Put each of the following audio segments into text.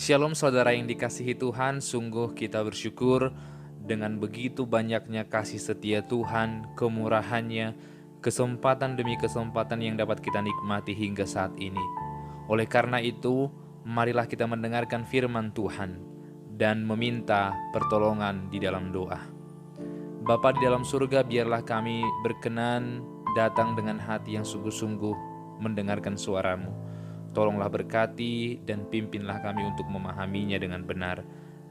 Shalom saudara yang dikasihi Tuhan, sungguh kita bersyukur dengan begitu banyaknya kasih setia Tuhan, kemurahan-Nya, kesempatan demi kesempatan yang dapat kita nikmati hingga saat ini. Oleh karena itu, marilah kita mendengarkan firman Tuhan dan meminta pertolongan di dalam doa. Bapa di dalam surga, biarlah kami berkenan datang dengan hati yang sungguh-sungguh mendengarkan suara-Mu. Tolonglah berkati dan pimpinlah kami untuk memahaminya dengan benar.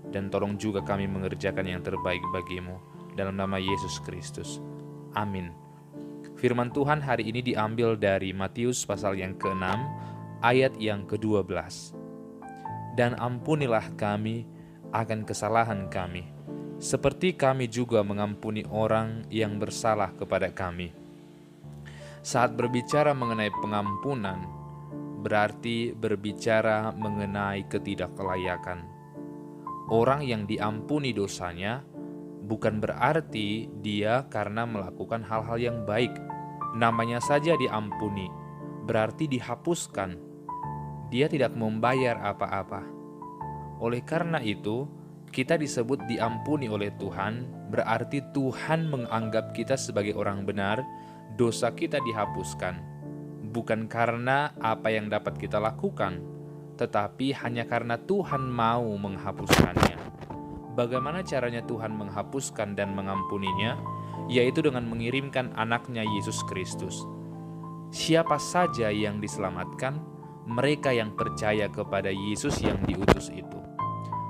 Dan tolong juga kami mengerjakan yang terbaik bagi-Mu. Dalam nama Yesus Kristus. Amin. Firman Tuhan hari ini diambil dari Matius pasal yang ke-6, ayat yang ke-12. Dan ampunilah kami akan kesalahan kami, seperti kami juga mengampuni orang yang bersalah kepada kami. Saat berbicara mengenai pengampunan, berarti berbicara mengenai ketidaklayakan. Orang yang diampuni dosanya bukan berarti dia karena melakukan hal-hal yang baik. Namanya saja diampuni, berarti dihapuskan. Dia tidak membayar apa-apa. Oleh karena itu, kita disebut diampuni oleh Tuhan, berarti Tuhan menganggap kita sebagai orang benar, dosa kita dihapuskan. Bukan karena apa yang dapat kita lakukan, tetapi hanya karena Tuhan mau menghapuskannya. Bagaimana caranya Tuhan menghapuskan dan mengampuninya? Yaitu dengan mengirimkan anaknya Yesus Kristus. Siapa saja yang diselamatkan? Mereka yang percaya kepada Yesus yang diutus itu.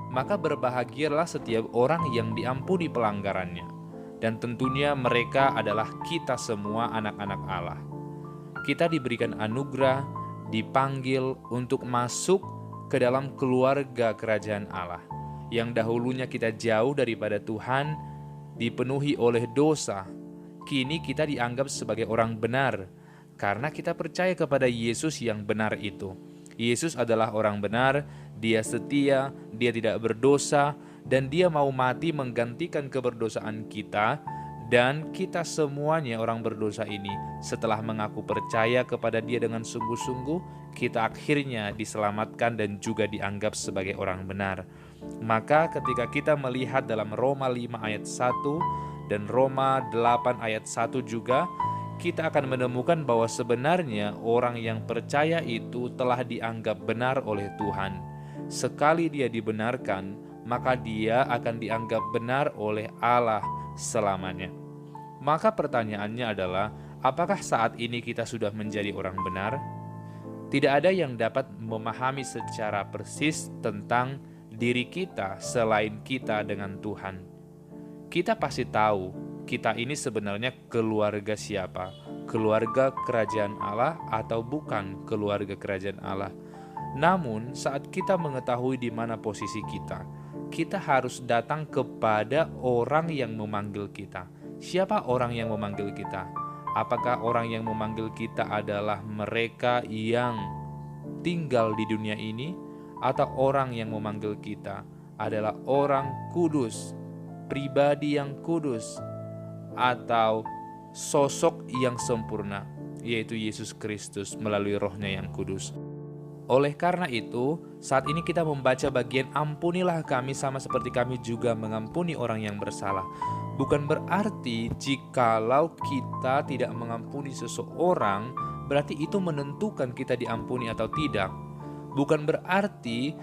Maka berbahagialah setiap orang yang diampuni pelanggarannya. Dan tentunya mereka adalah kita semua anak-anak Allah. Kita diberikan anugerah, dipanggil untuk masuk ke dalam keluarga kerajaan Allah. Yang dahulunya kita jauh daripada Tuhan, dipenuhi oleh dosa. Kini kita dianggap sebagai orang benar, karena kita percaya kepada Yesus yang benar itu. Yesus adalah orang benar, Dia setia, Dia tidak berdosa, dan Dia mau mati menggantikan keberdosaan kita. Dan kita semuanya orang berdosa ini, setelah mengaku percaya kepada Dia dengan sungguh-sungguh, kita akhirnya diselamatkan dan juga dianggap sebagai orang benar. Maka ketika kita melihat dalam Roma 5 ayat 1 dan Roma 8 ayat 1 juga, kita akan menemukan bahwa sebenarnya orang yang percaya itu telah dianggap benar oleh Tuhan. Sekali dia dibenarkan, maka dia akan dianggap benar oleh Allah selamanya. Maka pertanyaannya adalah, apakah saat ini kita sudah menjadi orang benar? Tidak ada yang dapat memahami secara persis tentang diri kita selain kita dengan Tuhan. Kita pasti tahu, kita ini sebenarnya keluarga siapa? Keluarga kerajaan Allah atau bukan keluarga kerajaan Allah? Namun, saat kita mengetahui di mana posisi kita harus datang kepada orang yang memanggil kita. Siapa orang yang memanggil kita? Apakah orang yang memanggil kita adalah mereka yang tinggal di dunia ini? Atau orang yang memanggil kita adalah orang kudus, pribadi yang kudus, atau sosok yang sempurna, yaitu Yesus Kristus melalui Roh-Nya yang kudus. Oleh karena itu, saat ini kita membaca bagian ampunilah kami sama seperti kami juga mengampuni orang yang bersalah. Bukan berarti jikalau kita tidak mengampuni seseorang, berarti itu menentukan kita diampuni atau tidak. Bukan berarti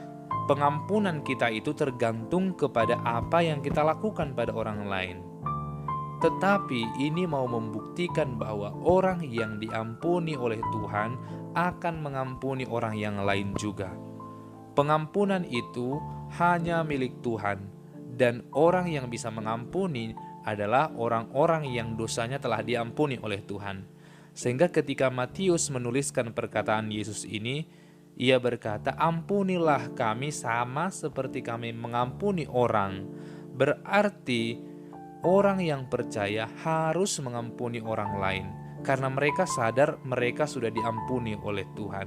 pengampunan kita itu tergantung kepada apa yang kita lakukan pada orang lain. Tetapi ini mau membuktikan bahwa orang yang diampuni oleh Tuhan akan mengampuni orang yang lain juga. Pengampunan itu hanya milik Tuhan, dan orang yang bisa mengampuni adalah orang-orang yang dosanya telah diampuni oleh Tuhan. Sehingga ketika Matius menuliskan perkataan Yesus ini, ia berkata, ampunilah kami sama seperti kami mengampuni orang. Berarti orang yang percaya harus mengampuni orang lain, karena mereka sadar mereka sudah diampuni oleh Tuhan.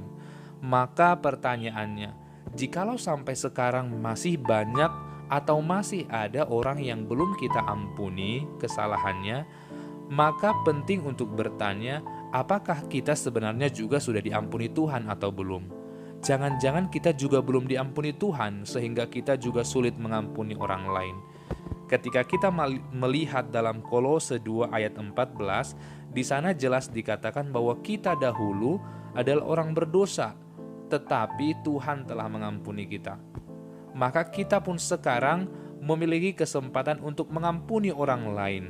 Maka pertanyaannya, jikalau sampai sekarang masih banyak atau masih ada orang yang belum kita ampuni kesalahannya, maka penting untuk bertanya, apakah kita sebenarnya juga sudah diampuni Tuhan atau belum? Jangan-jangan kita juga belum diampuni Tuhan sehingga kita juga sulit mengampuni orang lain. Ketika kita melihat dalam Kolose 2 ayat 14, di sana jelas dikatakan bahwa kita dahulu adalah orang berdosa, tetapi Tuhan telah mengampuni kita. Maka kita pun sekarang memiliki kesempatan untuk mengampuni orang lain,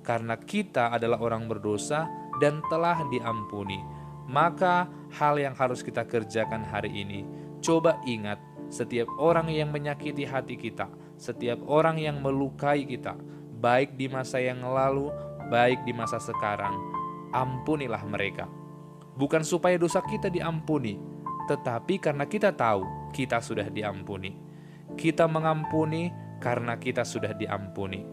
karena kita adalah orang berdosa dan telah diampuni. Maka hal yang harus kita kerjakan hari ini, coba ingat, setiap orang yang menyakiti hati kita, setiap orang yang melukai kita, baik di masa yang lalu, baik di masa sekarang, ampunilah mereka. Bukan supaya dosa kita diampuni, tetapi karena kita tahu kita sudah diampuni. Kita mengampuni karena kita sudah diampuni.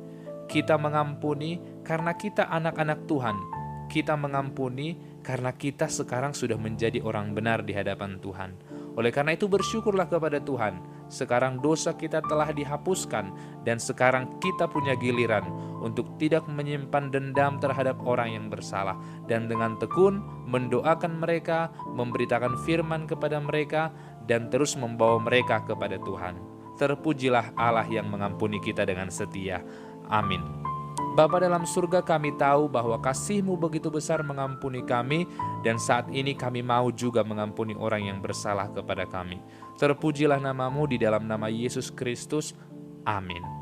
Kita mengampuni karena kita anak-anak Tuhan. Kita mengampuni karena kita sekarang sudah menjadi orang benar di hadapan Tuhan. Oleh karena itu bersyukurlah kepada Tuhan. Sekarang dosa kita telah dihapuskan dan sekarang kita punya giliran untuk tidak menyimpan dendam terhadap orang yang bersalah dan dengan tekun mendoakan mereka, memberitakan firman kepada mereka dan terus membawa mereka kepada Tuhan. Terpujilah Allah yang mengampuni kita dengan setia. Amin. Bapa dalam surga, kami tahu bahwa kasih-Mu begitu besar mengampuni kami dan saat ini kami mau juga mengampuni orang yang bersalah kepada kami. Terpujilah nama-Mu di dalam nama Yesus Kristus. Amin.